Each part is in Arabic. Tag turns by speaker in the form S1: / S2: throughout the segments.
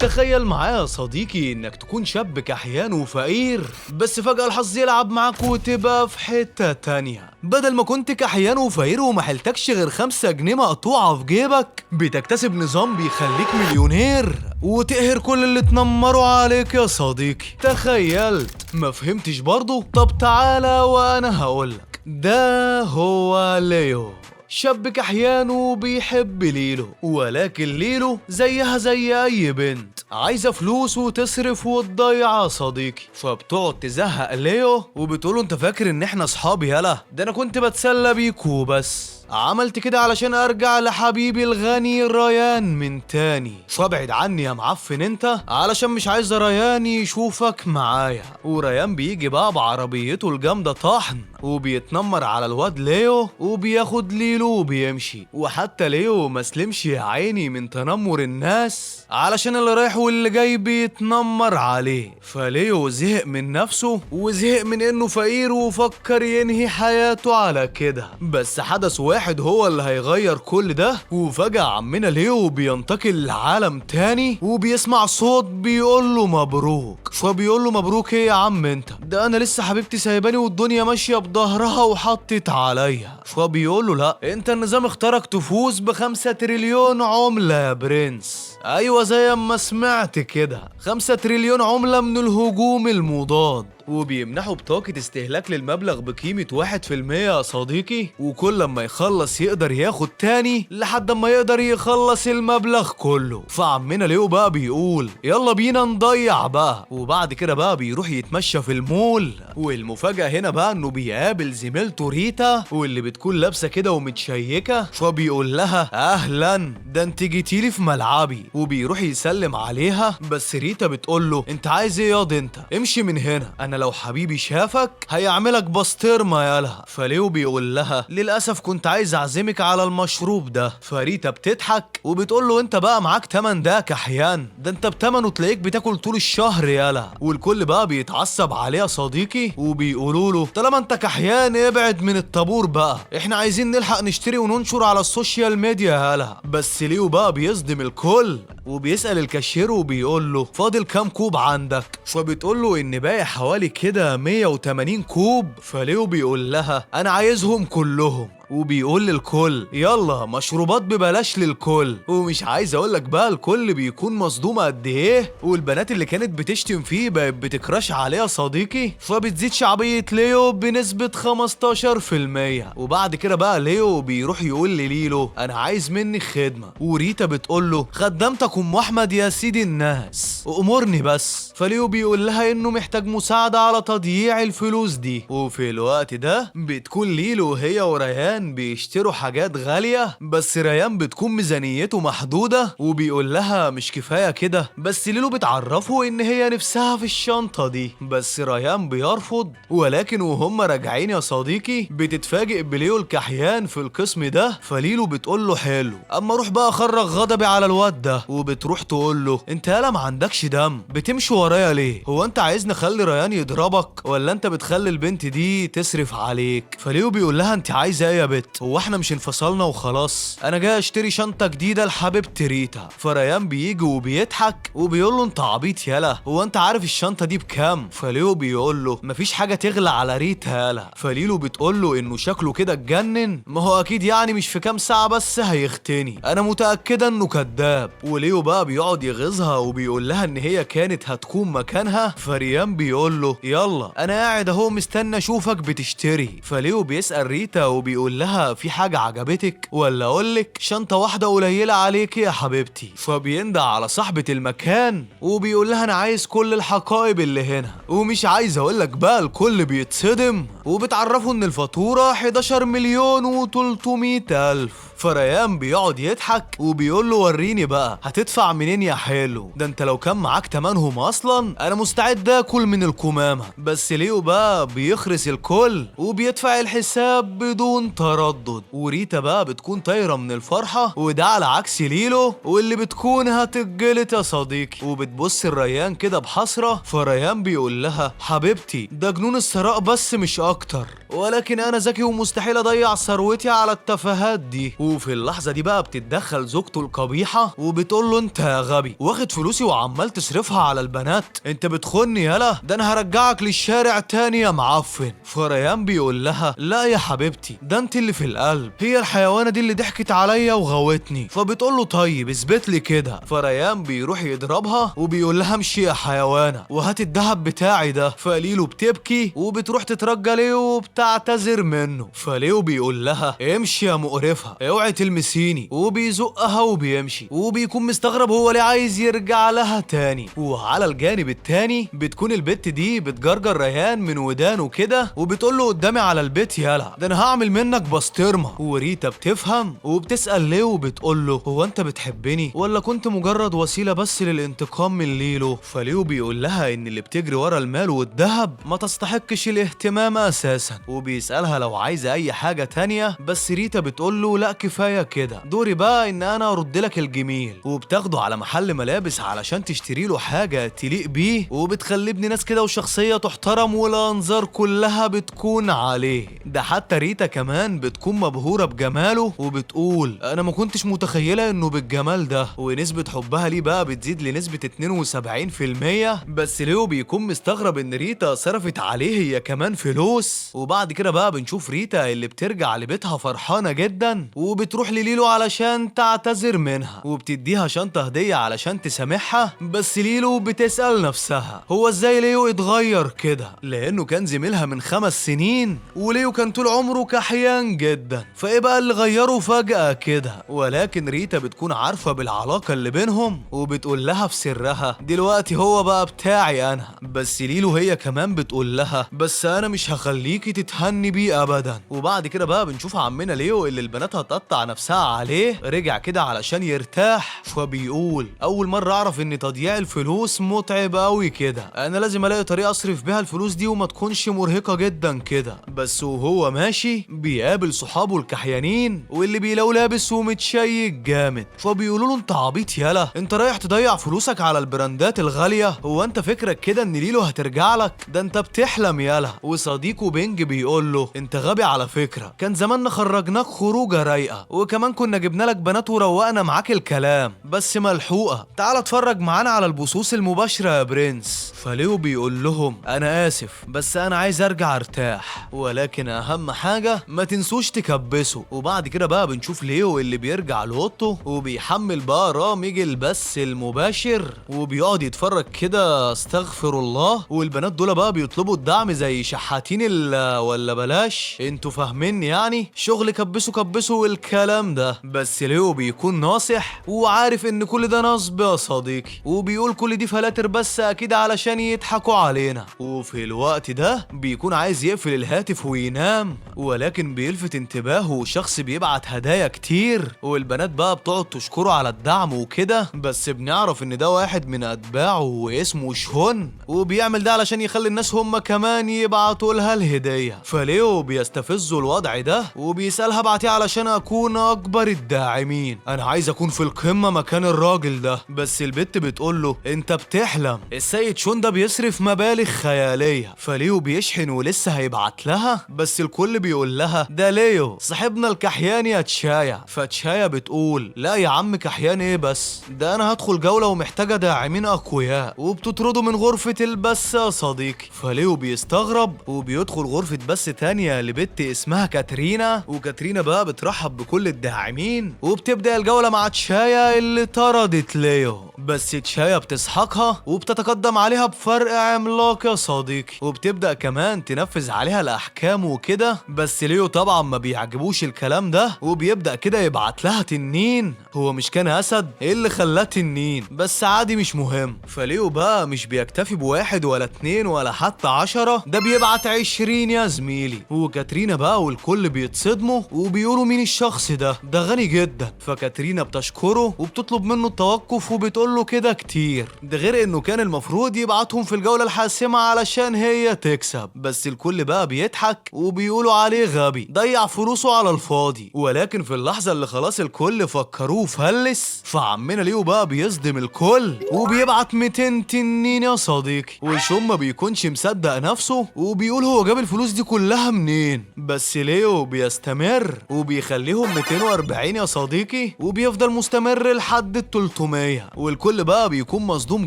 S1: تخيل معايا يا صديقي انك تكون شاب كحيان وفقير، بس فجأة الحظ يلعب معاك وتبقى في حتة تانية. بدل ما كنت كحيان وفقير ومحلتكش غير 5 جنيه مقطوعة في جيبك، بتكتسب نظام بيخليك مليونير وتقهر كل اللي تنمروا عليك يا صديقي. تخيلت؟ ما فهمتش برضو؟ طب تعالى وانا هقولك. ده هو ليو، شاب كحيان وبيحب ليلو، ولكن ليلو زيها زي اي بنت، عايزه فلوس وتصرف وتضيع يا صديقي. فبتقعد تزهق ليو وبتقوله انت فاكر ان احنا اصحاب؟ يالا ده انا كنت بتسلى بيك وبس، عملت كده علشان ارجع لحبيبي الغني ريان من تاني. فابعد عني يا معفن انت، علشان مش عايز ريان يشوفك معايا. وريان بيجي بقى بعربيته الجامده طحن وبيتنمر على الواد ليو وبياخد ليلو وبيمشي. وحتى ليو مسلمش يا عيني من تنمر الناس، علشان اللي رايح واللي جاي بيتنمر عليه. فليو زهق من نفسه وزهق من انه فقير وفكر ينهي حياته على كده. بس حدث واحد هو اللي هيغير كل ده. وفجأة عمنا ليو بينتقل لعالم تاني وبيسمع صوت بيقوله مبروك. فبيقوله مبروك ايه يا عم انت؟ ده انا لسه حبيبتي سايباني والدنيا ماشية بظهرها وحطت عليا. فبيقوله لا، انت النظام اختارك تفوز ب5 تريليون عملة يا برنس. ايوه زي ما سمعت كده، 5 تريليون عملة من الهجوم المضاد. وبيمنحوا بطاقة استهلاك للمبلغ بقيمة 1% يا صديقي، وكل ما يخلص يقدر ياخد تاني لحد ما يقدر يخلص المبلغ كله. فعمنا ليو بقى بيقول يلا بينا نضيع بقى. وبعد كده بقى بيروح يتمشى في المول، والمفاجأة هنا بقى انه بيقابل زميلته ريتا، واللي بتكون لابسة كده ومتشيكة. فبيقول لها اهلا، ده انت جيتيلي في ملعبي. وبيروح يسلم عليها، بس ريتا بتقول له انت عايز ايه ياض؟ انت امشي من هنا، انا لو حبيبي شافك هيعملك بسطرمه يالا. فليو بيقول لها للاسف كنت عايز اعزمك على المشروب ده. فريتا بتضحك وبتقول له انت بقى معاك تمن ده كحيان؟ ده انت بتمنه تلاقيك بتاكل طول الشهر يالا. والكل بقى بيتعصب عليه يا صديقي وبيقولوا له طالما انت كحيان ابعد من الطابور بقى، احنا عايزين نلحق نشتري وننشر على السوشيال ميديا يالا. بس ليو بقى بيصدم الكل وبيسأل الكاشير وبيقول له فاضل كام كوب عندك؟ فبتقول له ان باقي حوالي كده 180 كوب. فليو بيقول لها انا عايزهم كلهم، وبيقول للكل يلا مشروبات ببلاش للكل. ومش عايز اقولك بقى الكل بيكون مصدوم قد ايه، والبنات اللي كانت بتشتم فيه بقت بتكراش عليه يا صديقي. فبتزيد شعبية ليو بنسبة 15%. وبعد كده بقى ليو بيروح يقول لليلو انا عايز منك خدمة. وريتا بتقول له خدمتك ام احمد يا سيدي الناس، امرني بس. فليو بيقول لها انه محتاج مساعدة على تضييع الفلوس دي. وفي الوقت ده بتكون ليلو هي وريان بيشتروا حاجات غالية، بس ريان بتكون ميزانيته محدودة وبيقول لها مش كفاية كده. بس ليلو بتعرفه ان هي نفسها في الشنطة دي، بس ريان بيرفض. ولكن وهم راجعين يا صديقي بتتفاجئ بليو الكحيان في القسم ده. فليلو بتقول له حلو، اما روح بقى اخرج غضبي على الواد ده. وبتروح تقول له انت يالا ما عندكش دم، بتمشي ورايا ليه؟ هو انت عايز نخلي ريان يضربك ولا انت بتخلي البنت دي تصرف عليك؟ فليو بيقول لها انت عايزه ايه يا بت؟ هو احنا مش انفصلنا وخلاص؟ انا جاي اشتري شنطه جديده لحبيبتي ريتا. فريان بيجي وبيضحك وبيقول له انت عبيط يالا، هو انت عارف الشنطه دي بكام؟ فليو بيقول له مفيش حاجه تغلى على ريتا يالا. فليلو بتقول له انه شكله كده اتجنن، ما هو اكيد يعني مش في كام ساعه بس هيختني، انا متاكده انه كذاب. وليو بقى بيقعد يغيظها وبيقول لها ان هي كانت هتكون مكانها. فريان بيقول له يلا انا قاعد اهو مستنى اشوفك بتشتري. فليو بيسال ريتا وبيقول لها في حاجه عجبتك ولا اقولك شنطه واحده قليله عليك يا حبيبتي؟ فبيندع على صاحبه المكان وبيقول لها انا عايز كل الحقائب اللي هنا. ومش عايز اقولك بقى الكل بيتصدم وبتعرفوا ان الفاتوره 11 مليون و300 الف. فريان بيقعد يضحك وبيقول له وريني بقى هتدفع منين يا حلو؟ ده انت لو كان معاك تمنهم اصلا انا مستعد اكل من الكمامه. بس ليو بقى بيخرس الكل وبيدفع الحساب بدون تردد. وريتا بقى بتكون طايره من الفرحه، وده على عكس ليلو واللي بتكون هتتجلط يا صديقي. وبتبص الريان كده بحسره. فريان بيقول لها حبيبتي ده جنون الثراء بس مش اكتر، ولكن انا ذكي ومستحيل اضيع ثروتي على التفاهات دي. وفي اللحظة دي بقى بتتدخل زوجته القبيحة وبتقول له انت يا غبي واخد فلوسي وعمال تصرفها على البنات، انت بتخوني يالا، ده انا هرجعك للشارع تاني يا معفن. فريان بيقول لها لا يا حبيبتي، ده انت اللي في القلب، هي الحيوانة دي اللي ضحكت عليا وغوتني. فبتقول له طيب اثبت لي كده. فريان بيروح يضربها وبيقول لها امشي يا حيوانة وهات الدهب بتاعي ده. فليلو بتبكي وبتروح تترجى ليه وبتعتذر منه. فليو بيقول لها امشي يا مقرفة، اوعي تلمسيني، وبيزقها وبيمشي وبيكون مستغرب هو ليه عايز يرجع لها تاني. وعلى الجانب التاني بتكون البت دي بتجرجر ريان من ودانه كده وبتقول له قدامي على البيت يالا، ده انا هعمل منك بسطرمة. وريتا بتفهم وبتسأل ليه وبتقول له هو انت بتحبني ولا كنت مجرد وسيلة بس للانتقام من ليلو؟ فليو بيقول لها ان اللي بتجري ورا المال والذهب ما تستحقش الاهتمام اساسا، وبيسألها لو عايزة اي حاجة تانية، بس ريتا بتقول له لا كفاية كده، دوري بقى ان انا ارد لك الجميل. وبتاخده على محل ملابس علشان تشتري له حاجة تليق بيه، وبتخليه ابن ناس كده وشخصية تحترم والانظار كلها بتكون عليه. ده حتى ريتا كمان بتكون مبهورة بجماله وبتقول انا ما كنتش متخيلة انه بالجمال ده، ونسبة حبها ليه بقى بتزيد لنسبة 72%. بس ليو بيكون مستغرب ان ريتا صرفت عليه هي كمان فلوس. وبعد كده بقى بنشوف ريتا اللي بترجع لبيتها فرحانة جدا وبتروح لليلو علشان تعتذر منها وبتديها شنطة هدية علشان تسامحها. بس ليلو بتسأل نفسها هو ازاي ليو اتغير كده، لانه كان زميلها من 5 سنين وليو كان طول عمره كحيان جدا، فايه بقى اللي غيره فجأة كده؟ ولكن ريتا بتكون عارفة بالعلاقة اللي بينهم وبتقول لها في سرها دلوقتي هو بقى بتاعي انا. بس ليلو هي كمان بتقول لها بس انا مش هخليكي تتهني بيه ابدا. وبعد كده بقى بنشوف عمنا ليو اللي البنات هتقطع نفسها عليه رجع كده علشان يرتاح، فبيقول اول مرة اعرف ان تضييع الفلوس متعب قوي كده، انا لازم الاقي طريقة اصرف بيها الفلوس دي وما تكونش مرهقة جدا كده. بس وهو ماشي بيقابل صحابه الكحيانين واللي بيلاقوا لابس ومتشيك جامد، فبيقولوا له انت عبيط يالا، انت رايح تضيع فلوسك على البراندات الغالية؟ هو انت فكرك كده ان ليلو هترجع لك؟ ده انت بتحلم يالا. وصديقه بينج بيقول له انت غبي على فكرة، كان زماننا خرجناك خروجه رايقة وكمان كنا جبنا لك بنات وروقنا معاك الكلام بس ملحوقة، تعال اتفرج معانا على البثوث المباشرة يا برنس. فليو بيقول لهم انا اسف بس انا عايز ارجع ارتاح، ولكن اهم حاجة ما تنسوش تكبسوا. وبعد كده بقى بنشوف ليو اللي بيرجع لأوضته وبيحمل بقى برامج البث المباشر وبيقعد يتفرج كده استغفر الله، والبنات دول بقى بيطلبوا الدعم زي شحاتين ولا بلاش انتوا فاهمين يعني شغل كبسوا كبسوا والكلام ده. بس ليو بيكون ناصح وعارف ان كل ده نصب يا صديقي، وبيقول كل دي فلاتر بس اكيد علشان يضحكوا علينا. وفي الوقت ده بيكون عايز يقفل الهاتف وينام، ولكن بيلفت انتباهه شخص بيبعت هدايا كتير والبنات بقى بتقعد تشكره على الدعم وكده. بس بنعرف ان ده واحد من اتباعه واسمه شون، وبيعمل ده علشان يخلي الناس هم كمان يبعتوا لها الهدية. فليو بيستفزوا الوضع ده وبيسألها بعتيه علشان اكون اكبر الداعمين، انا عايز اكون في القمة مكان الراجل ده. بس البت بتقول له انت بتحلم، السيد شون ده بيصرف مبالغ خيالية. فليو بيشحن ولسه هيبعت لها بس الكل بيقول لها ده ليو صاحبنا الكحيان يا تشايا. فتشايا بتقول لا يا عم كحيان ايه بس، ده انا هدخل جولة ومحتاجة داعمين اقوياء، وبتطرده من غرفة البث يا صديقي. فليو بيستغرب وبيدخل غرفة بث تانية لبت اسمها كاترينا، وكاترينا بقى بترحب بكل الداعمين وبتبدأ الجولة مع تشايا اللي طردت ليو. بس تشايا بتسحقها وبتتقدم عليها بفرق عملاق يا صديقي، وبتبدأ كمان تنفذ عليها الأحكام وكده. بس ليو طبعا ما بيعجبوش الكلام ده وبيبدأ كده يبعت لها تنين. هو مش كان أسد؟ ايه اللي خلاه تنين؟ بس عادي مش مهم. فليو بقى مش بيكتفي بواحد ولا 2 ولا حتى 10، ده بيبعت 20 يا زميلي. وكاترينا بقى والكل بيتصدموا وبيقولوا مين الشخص ده غني جدا. فكاترينا بتشكره وبتطلب منه التوقف وبتقول له كده كتير، ده غير انه كان المفروض يبعتهم في الجولة الحاسمة علشان هي تكسب. بس الكل بقى بيضحك وبيقولوا عليه غبي ضيع فلوسه على الفاضي. ولكن في اللحظة اللي خلاص الكل فكروه فلس، فعمنا ليو بقى بيصدم الكل وبيبعت 200 تنين يا صديقي. وشون ما بيكونش مصدق نفسه وبيقول هو جاب الفلوس دي كلها منين. بس ليو بيستمر وبيخليه عليهم 240 يا صديقي، وبيفضل مستمر لحد ال 300، والكل بقى بيكون مصدوم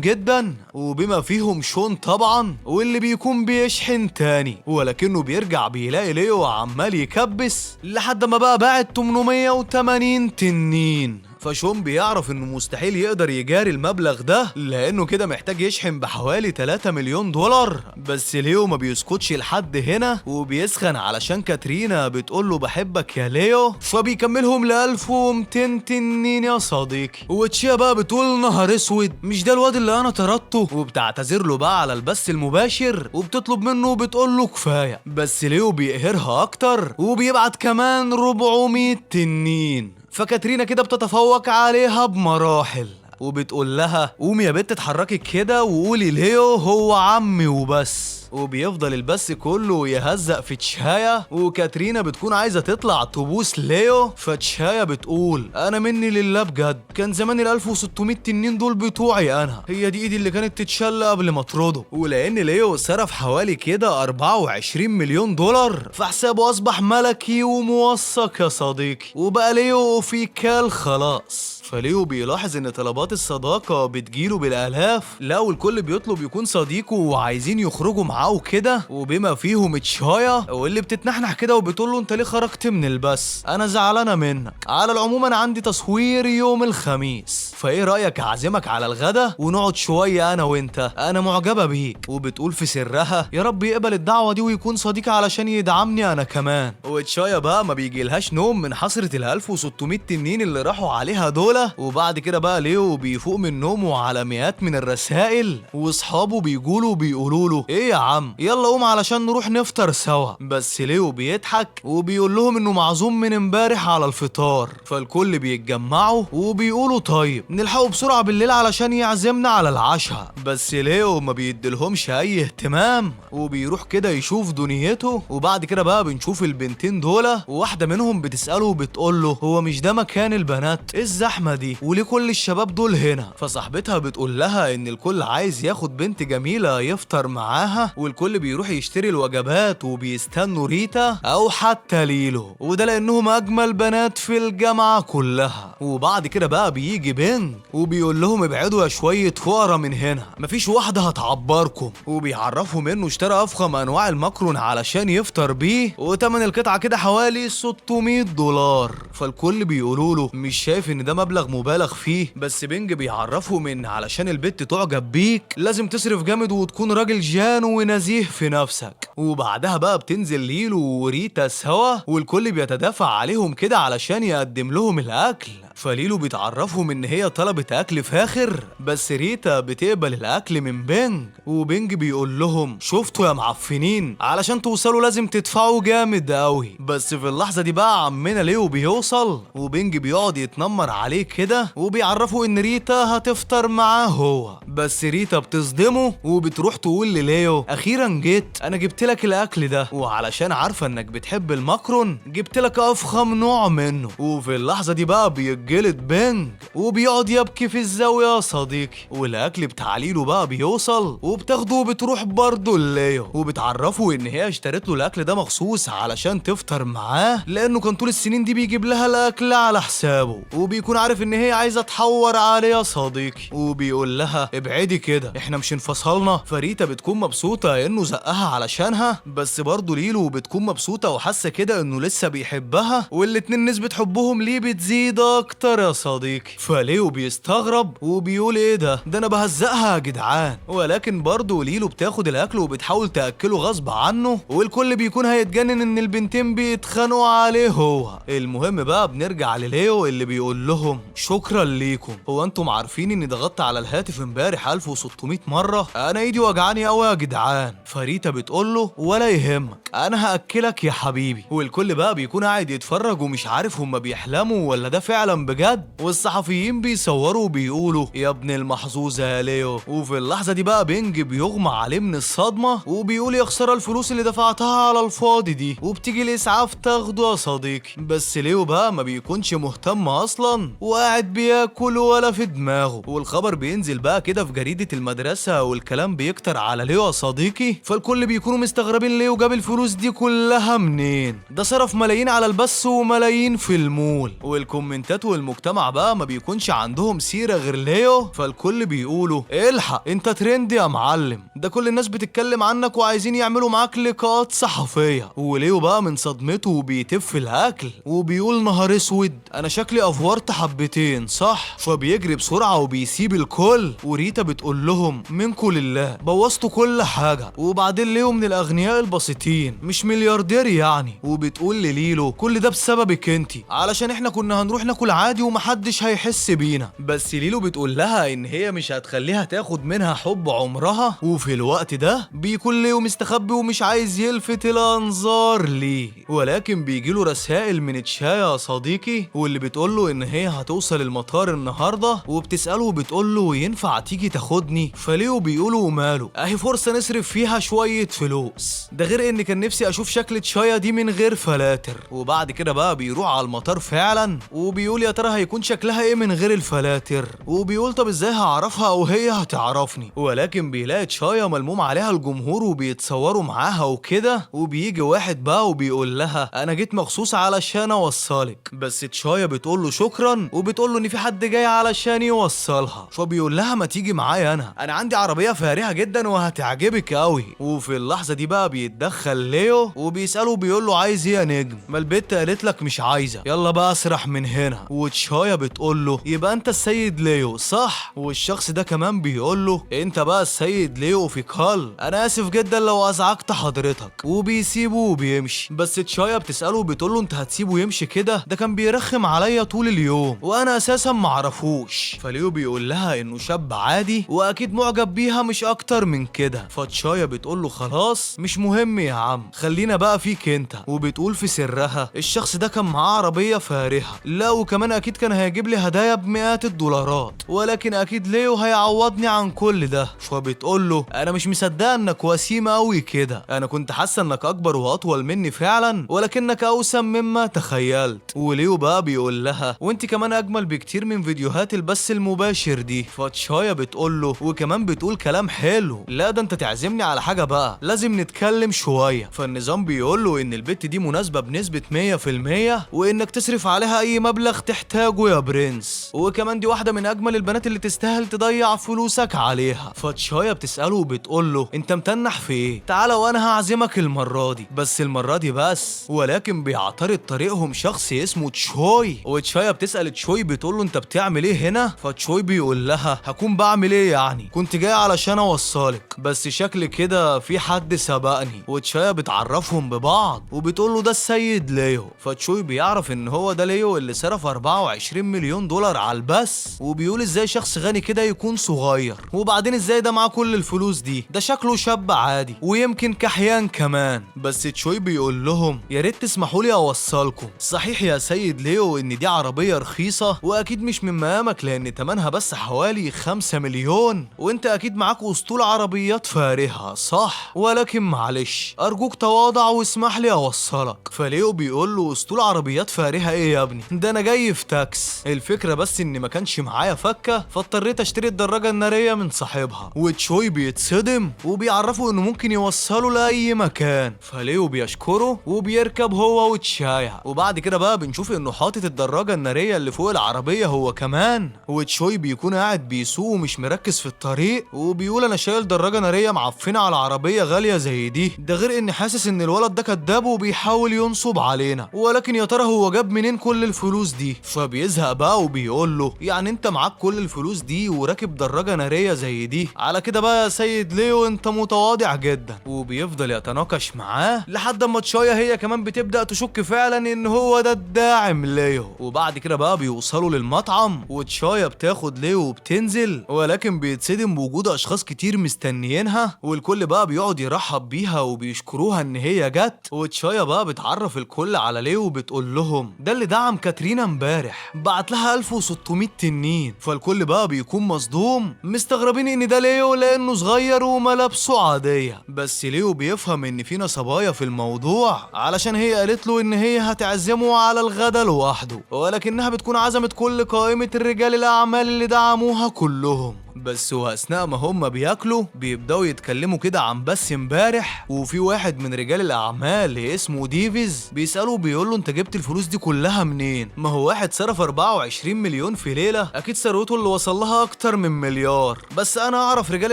S1: جدا، وبما فيهم شون طبعا، واللي بيكون بيشحن تاني، ولكنه بيرجع بيلاقي ليو عمال يكبس لحد ما بقى باعت 880 تنين. فشون بيعرف انه مستحيل يقدر يجاري المبلغ ده، لانه كده محتاج يشحن بحوالي 3 مليون دولار. بس ليو ما بيسكتش لحد هنا، وبيسخن علشان كاترينا بتقول له بحبك يا ليو، فبيكملهم ل 1200 تنين يا صديقي. وتشيا بقى بتقول نهار اسود، مش ده الواد اللي انا طردته؟ وبتعتذر له بقى على البث المباشر، وبتطلب منه وبتقول له كفايه. بس ليو بيقهرها اكتر، وبيبعت كمان 400 تنين. فكاترينا كده بتتفوق عليها بمراحل، وبتقول لها قومي يا بنت اتحركي كده وقولي ليو هو عمي وبس. وبيفضل البث كله يهزق في تشايا، وكاترينا بتكون عايزه تطلع تبوس ليو، فتشايا بتقول انا مني لله بجد، كان زمان ال 1600 تنين دول بتوعي انا، هي دي ايدي اللي كانت تتشل قبل ما اطرده. ولان ليو صرف حوالي كده 24 مليون دولار، فحسابه اصبح ملكي وموثق يا صديقي، وبقى ليو في كال خلاص. فليو بيلاحظ ان طلبات الصداقة بتجيله بالالاف، لا والكل بيطلب يكون صديقه وعايزين يخرجوا معاه كده، وبما فيهم تشايا واللي بتتنحنح كده وبتقول له انت ليه خرجت من البث، انا زعلانه منك. على العموم انا عندي تصوير يوم الخميس، فايه رايك اعزمك على الغدا ونقعد شويه انا وانت، انا معجبه بيك. وبتقول في سرها يا رب يقبل الدعوه دي ويكون صديقي علشان يدعمني انا كمان. وتشايا بقى ما بيجيلهاش نوم من حسره ال 1600 تنين اللي راحوا عليها دول. وبعد كده بقى ليو بيفوق من نومه على مئات من الرسائل، واصحابه بيقولوا له ايه يا عم يلا قوم علشان نروح نفطر سوا. بس ليو بيضحك وبيقول لهم انه معزوم من امبارح على الفطار، فالكل بيتجمعوا وبيقولوا طيب نلحقوا بسرعه بالليل علشان يعزمنا على العشاء. بس ليو ما بيديلهمش اي اهتمام، وبيروح كده يشوف دنيته. وبعد كده بقى بنشوف البنتين دول، وواحده منهم بتساله وبتقول له هو مش ده مكان البنات؟ ايه الزحمه دي وليه كل الشباب دول هنا؟ فصاحبتها بتقول لها ان الكل عايز ياخد بنت جميله يفطر معاها، والكل بيروح يشتري الوجبات وبيستنوا ريتا او حتى ليلو، وده لانهم اجمل بنات في الجامعه كلها. وبعد كده بقى بيجي بنج وبيقول لهم ابعدوا يا شويه فقرا من هنا، مفيش واحده هتعبركم. وبيعرفهم انه اشترى افخم انواع المكرون علشان يفطر بيه، وتمن القطعه كده حوالي 600 دولار. فالكل بيقولوا له مش شايف ان ده مبلغ مبالغ فيه؟ بس بنج بيعرفهم ان علشان البت تعجب بيك لازم تصرف جامد وتكون راجل جان ونزيه في نفسك. وبعدها بقى بتنزل ليلو وريتا سوا، والكل بيتدافع عليهم كده علشان يقدم لهم الاكل. فليلو بتعرفهم ان هي طلبت اكل فاخر، بس ريتا بتقبل الاكل من بنج. وبنج بيقول لهم شفتوا يا معفنين، علشان توصلوا لازم تدفعوا جامد قوي. بس في اللحظه دي بقى عمنا ليو بيوصل، وبنج بيقعد يتنمر عليه كده، وبيعرفوا ان ريتا هتفطر معاه هو. بس ريتا بتصدمه وبتروح تقول لليو اخيرا جيت، انا جبت لك الاكل ده، وعلشان عارفه انك بتحب المكرون جبت لك افخم نوع منه. وفي اللحظه دي بقى بيتجلد بنج وبيقعد يبكي في الزاويه يا صديقي. والاكل بتاع ليلو بقى بيوصل، وبتاخده وبتروح برضه لليو، وبتعرفه ان هي اشترت له الاكل ده مخصوص علشان تفطر معاه، لانه كان طول السنين دي بيجيب لها الاكل على حسابه، وبيكون عارف ان هي عايزه تحور عليه يا صديقي. وبيقول لها ابعدي كده احنا مش انفصلنا. فريتا بتكون مبسوطه انه زقها علشانها، بس برضه ليلو بتكون مبسوطه وحاسه كده انه لسه بيحبها، والاتنين نسبه حبهم ليه بتزيد اكتر يا صديقي. فليو بيستغرب وبيقول ايه ده انا بهزقها يا جدعان. ولكن برضه ليلو بتاخد الاكل وبتحاول تاكله غصب عنه، والكل بيكون هيتجنن ان البنتين بيتخانقوا عليه هو. المهم بقى بنرجع لليو اللي بيقول لهم شكرا ليكم، هو انتم عارفين اني ضغطت على الهاتف امبارح 1600 مره، انا ايدي وجعاني قوي يا جدعان. فريتا بتقول له ولا يهمك انا هاكلك يا حبيبي. والكل بقى بيكون قاعد يتفرج ومش عارف هما بيحلموا ولا ده فعلا بجد، والصحفيين بيصوروا وبيقولوا يا ابن المحظوظه يا ليو. وفي اللحظه دي بقى بنج بيغمى عليه من الصدمه، وبيقول يا خساره الفلوس اللي دفعتها على الفاضي دي، وبتيجي الاسعاف تاخده يا صديقي. بس ليو بقى ما بيكونش مهتم اصلا، وقاعد بياكل ولا في دماغه. والخبر بينزل بقى كده في جريده المدرسه، والكلام بيكتر على ليو يا صديقي صديقي. فالكل بيكونوا مستغربين ليه وجاب الفلوس دي كلها منين، ده صرف ملايين على البث وملايين في المول. والكومنتات والمجتمع بقى ما بيكونش عندهم سيرة غير ليو، فالكل بيقولوا الحق انت ترند يا معلم، ده كل الناس بتتكلم عنك وعايزين يعملوا معاك لقاءات صحفية. وليو بقى من صدمته بيتف في الاكل وبيقول نهار اسود، انا شكلي افورت حبتين صح؟ فبيجري بسرعة وبيسيب الكل. وريتا بتقول لهم منكم لله بوظتوا كل حاجة. وبعدين ليو من الاغنياء البسيطين مش ملياردير يعني. وبتقول لليلو كل ده بسببك انتي، علشان احنا كنا هنروح ناكل عادي ومحدش هيحس بينا. بس ليلو بتقول لها ان هي مش هتخليها تاخد منها حب عمرها. وفي الوقت ده بيكون ليو مستخبي ومش عايز يلفت الانظار ليه، ولكن بيجيله رسائل من تشايا يا صديقي، واللي بتقوله ان هي هتوصل المطار النهارده. وبتساله وبتقوله ينفع تيجي تاخدني؟ فليو بيقوله ماله، اهي فرصه نصرف فيها شويه فلوس، ده غير ان كان نفسي اشوف شكل تشايا دي من غير فلاتر. وبعد كده بقى بيروح على المطار فعلا، وبيقول يا ترى هيكون شكلها ايه من غير الفلاتر. وبيقول طب ازاي هعرفها او هي هتعرفني؟ ولكن بيلاقي تشايا ملموم عليها الجمهور وبيتصوروا معاها وكده. وبيجي واحد بقى وبيقول لها انا جيت مخصوص علشان اوصلك. بس تشايا بتقول له شكرا، وبتقول له ان في حد جاي علشان يوصلها. فبيقول لها ما تيجي معايا، انا عندي عربيه فارهه جدا وهتعجبك قوي. وفي اللحظه دي بقى بيتدخل ليو وبيساله بيقول له عايز ايه يا نجم؟ ما البت قالت لك مش عايزه، يلا بقى اسرح من هنا. وتشايا بتقول له يبقى انت السيد ليو صح؟ والشخص ده كمان بيقول له انت بقى السيد ليو في كال، انا اسف جدا لو ازعجت حضرتك. وبيسيبه وبيمشي. بس تشايا بتساله بتقول له انت هتسيبه يمشي كده؟ ده كان بيرخم عليا طول اليوم وانا اساسا معرفوش. فليو بيقول لها انه شاب عادي واكيد معجب بيها مش اكتر من كده. فتشايا بتقول له خلاص مش مهم يا عم، خلينا بقى فيك انت. وبتقول في سرها الشخص ده كان معاه عربيه فارهه، لا وكمان اكيد كان هيجيب لي هدايا بمئات الدولارات، ولكن اكيد ليو هيعوضني عن كل ده. فبتقول له انا مش مصدقه انك وسيم قوي كده، انا كنت حاسه انك اكبر واطول مني فعلا ولكنك اوسم مما تخيلت. وليو بقى بيقول لها وانت كمان اجمل بكتير من فيديوهات البث المباشر دي. فتشايا بتقول له وكمان بتقول كلام حلو، لا ده انت تعزمني على حاجه بقى لازم نتكلم شويه. فالنظام بيقول له ان البت دي مناسبه بنسبه 100% وانك تصرف عليها اي مبلغ تحتاجه يا برنس، وكمان دي واحده من اجمل البنات اللي تستاهل تضيع فلوسك عليها. فتشايا بتساله وبتقول له انت متنح في ايه؟ تعالى وانا هعزمك المره دي، بس المره دي بس. ولكن بيعترض طريقهم شخص اسمه تشوي. وتشايا بتسال تشوي بتقول له انت بتعمل ايه هنا؟ فتشوي بيقول لها هكون بعمل ايه يعني، كنت جاي علشان اوصلك، بس شكل كده في حد سبقني. وتشايا بتعرفهم ببعض وبتقول له ده السيد ليو. فتشوي بيعرف ان هو ده ليو اللي صرف 24 مليون دولار على البث. وبيقول ازاي شخص غني كده يكون صغير، وبعدين ازاي ده معاه كل الفلوس دي، ده شكله شاب عادي ويمكن كحيان كمان. بس تشوي بيقول لهم يا ريت تسمحوا لي اوصلكم. صحيح يا سيد ليو ان دي عربيه رخيصه واكيد مش من مقامك لان تمنها بس حوالي 5 مليون، وانت اكيد معاك اسطول عربيات فارهه صح؟ ولكن معلش ارجوك تواضع واسمح لي اوصلك. فليو بيقول له اسطول عربيات فارهه ايه يا ابني، ده انا جاي في تاكس، الفكره بس ان ما كانش معايا فكه فاضطريت اشتري الدراجه الناريه من صاحبها. وتشوي بيتصدم وبيعرفوا انه ممكن يوصله لاي مكان. فليو بيشكره وبيركب هو وتشايا. وبعد كده بقى بنشوف انه حاطط الدراجه الناريه اللي فوق العربيه هو كمان. وتشوي بيكون قاعد بيسوق ومش مركز في الطريق وبيقول انا شايل دراجه ناريه معفنه على عربيه غاليه زي دي، ده غير اني حاسس ان الولد ده كداب وبيحاول ينصب علينا، ولكن يا ترى هو جاب منين كل الفلوس دي؟ فبيزهق بقى وبيقول له يعني انت معاك كل الفلوس دي وراكب دراجه ناريه زي دي؟ على كده بقى يا سيد ليو انت متواضع جدا. وبيفضل يتناقش معاه لحد اما تشايا هي كمان بتبدا تشك فعلا ان هو ده الداعم ليو. وبعد كده بقى بيوصلوا للمطعم وتشايا بتاخد ليو وبتنزل، ولكن بيتصدم بوجود اشخاص كتير مستنيينها والكل بقى بيقعد يرحب بيها وبيشكروها ان هي جت. وتشايا بقى بتعرف الكل على ليو وبتقول لهم ده اللي دعم كاترينا امبارح، بعت لها 1600 تنين. فالكل بقى بيكون مصدوم مستغربين ان ده ليو لانه صغير وملابسه عاديه. بس ليو بيفهم ان في نصبايا في الموضوع علشان هي قالت له ان هي هتعزمه على الغدا لوحده، ولكنها بتكون عزمت كل قائمه الرجال الاعمال اللي دعموها كلهم. بس واثناء ما هم بياكلوا بيبداوا يتكلموا كده عن بس امبارح، وفي واحد من رجال الاعمال اسمه ديفيز بيساله بيقول له انت جبت الفلوس دي كلها منين؟ ما هو واحد صرف 24 مليون في ليله، اكيد ثروته اللي وصل لها اكتر من مليار. بس انا اعرف رجال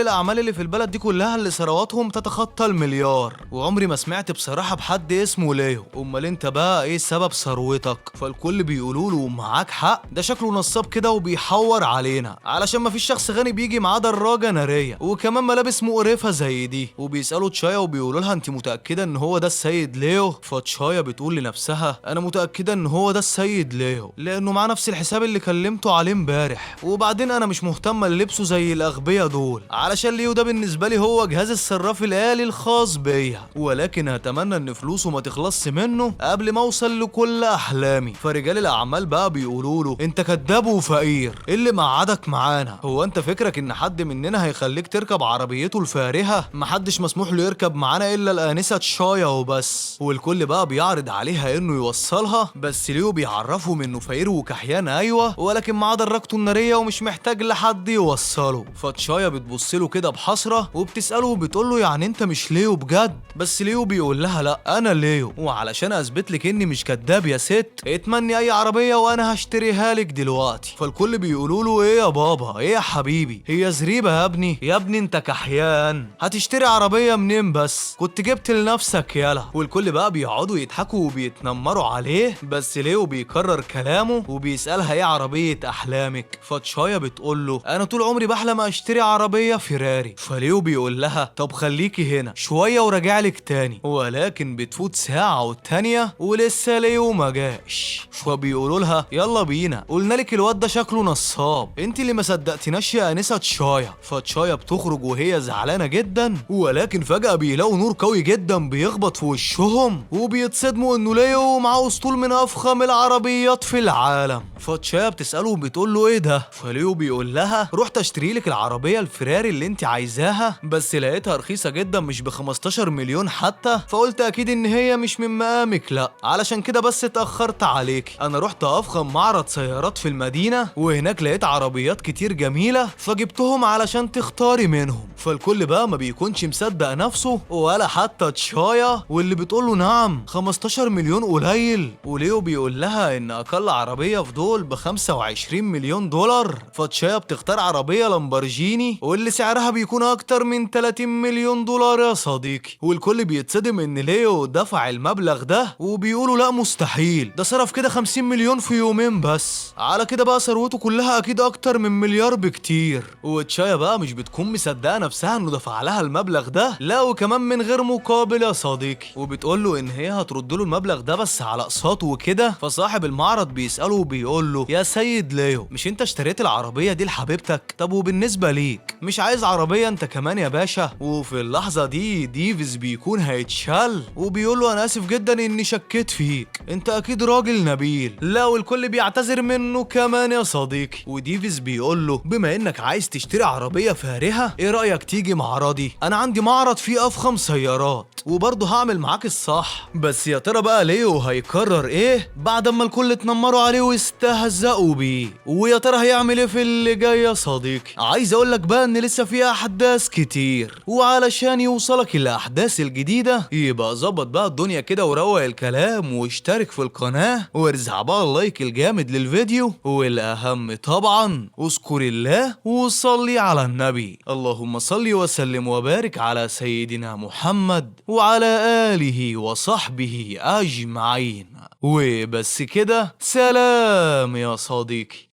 S1: الاعمال اللي في البلد دي كلها اللي ثرواتهم تتخطى المليار، وعمري ما سمعت بصراحه بحد اسمه ليو. امال انت بقى ايه سبب ثروتك؟ فالكل بيقولوا له معاك حق، ده شكله نصاب كده وبيحور علينا، علشان ما فيش شخص غني بيجي معاه دراجه ناريه وكمان ملابس مقرفه زي دي. وبيسالوا تشايا وبيقولوا لها انت متاكده ان هو ده السيد ليو؟ فتشايا بتقول لنفسها انا متاكده ان هو ده السيد ليو لانه معاه نفس الحساب اللي كلمته عليه امبارح، وبعدين انا مش مهتمه للبسه زي الاغبياء دول، علشان ليو ده بالنسبه لي هو جهاز الصراف الآلي الخاص بيا، ولكن هتمنى ان فلوسه ما تخلصش منه قبل ما اوصل لكل احلامي. فرجال الاعمال بقى بيقولوا له انت كداب وفقير، ايه اللي مقعدك معانا؟ هو انت فكرك ان حد مننا هيخليك تركب عربيته الفارهه؟ محدش مسموح له يركب معانا الا الانسه تشايا وبس. والكل بقى بيعرض عليها انه يوصلها، بس ليو بيعرفهم انه فقير وكحيان ايوه، ولكن معاه دراجته الناريه ومش محتاج لحد يوصله. فتشايا بتبص له كده بحسره وبتساله وبتقول له يعني انت مش ليو بجد؟ بس ليو بيقول لها لا انا ليو، وعلشان اثبت لك اني مش كداب يا ست اتمني اي عربيه وانا هشتريها لك دلوقتي. فالكل بيقولوا له ايه يا بابا، ايه يا حبيبي، هي زريبه يا ابني؟ يا ابني انت كحيان، هتشتري عربيه منين بس؟ كنت جبت لنفسك يالا. والكل بقى بيقعدوا يضحكوا وبيتنمروا عليه، بس ليو بيكرر كلامه وبيسالها ايه عربيه احلامك؟ فتشايا بتقول له انا طول عمري بحلم اشتري عربيه فيراري. فليو بيقول لها طب خليكي هنا شويه وراجع لك تاني، ولكن بتفوت ساعه والتانيه ولسه ليو ما جاش. فبيقولوا لها يلا بينا، قلنا لك الواد ده شكله نصاب، انت اللي ما صدقتناش يا انسه تشايا. فتشايا بتخرج وهي زعلانه جدا، ولكن فجاه بيلاقوا نور قوي جدا بيخبط في وشهم وبيتصدموا انه ليو معاه اسطول من افخم العربيات في العالم. فتشايا بتساله وبتقول له ايه ده؟ فليو بيقول لها رحت اشتري لك العربيه الفراري اللي انت عايزاها، بس لقيتها رخيصه جدا مش ب 15 مليون حتى، فقلت اكيد ان هي مش من مقامك، لا علشان كده بس اتاخرت عليك. انا رحت افخم معرض سيارات في المدينه وهناك لقيت عربيات كتير جميله فجبتهم علشان تختاري منهم. فالكل بقى ما بيكونش مصدق نفسه ولا حتى تشايا، واللي بتقول له نعم 15 مليون قليل. وليو بيقول لها ان اقل عربيه في دول ب 25 مليون دولار. فتشايا بتختار عربيه لامبرجيني واللي سعرها بيكون اكتر من 30 مليون دولار يا صديقي. والكل بيتصدم ان ليو دفع المبلغ ده وبيقولوا لا مستحيل، ده صرف كده 50 مليون في يومين بس، على كده بقى ثروته كلها اكيد اكتر من مليار بكتير. وتشايا بقى مش بتكون مصدقه نفسها انه دفع لها المبلغ ده، لا وكمان من غير مقابل يا صديقي، وبتقول له ان هي هترد له المبلغ ده بس على اقساط وكده. فصاحب المعرض بيساله وبيقول له يا سيد ليو مش انت اشتريت العربيه دي لحبيبتك؟ طب وبالنسبه ليك مش عايز عربيه انت كمان يا باشا؟ وفي اللحظه دي ديفيز بيكون هيتشال وبيقول له انا اسف جدا اني شكيت فيك، انت اكيد راجل نبيل. لا والكل بيعتذر منه كمان يا صديقي. وديفيز بيقول له بما انك عايز تشتري عربيه فارهه ايه رايك تيجي معرضي؟ انا عندي معرض فيه افخم سيارات وبرضه هعمل معاك الصح. بس يا ترى بقى ليو هيقرر ايه بعد ما الكل اتنمروا عليه واستهزأوا بيه؟ ويا ترى هيعمل ايه في اللي جاي يا صديقي؟ عايز اقول لك بقى ان لسه في احداث كتير، وعلشان يوصلك الاحداث الجديده يبقى ظبط بقى الدنيا كده وروق الكلام واشترك في القناه وارزع بقى اللايك الجامد للفيديو، والاهم طبعا اذكر الله وصلي على النبي. اللهم صل وسلم وبارك على سيدنا محمد وعلى آله وصحبه أجمعين. وبس كده، سلام يا صديقي.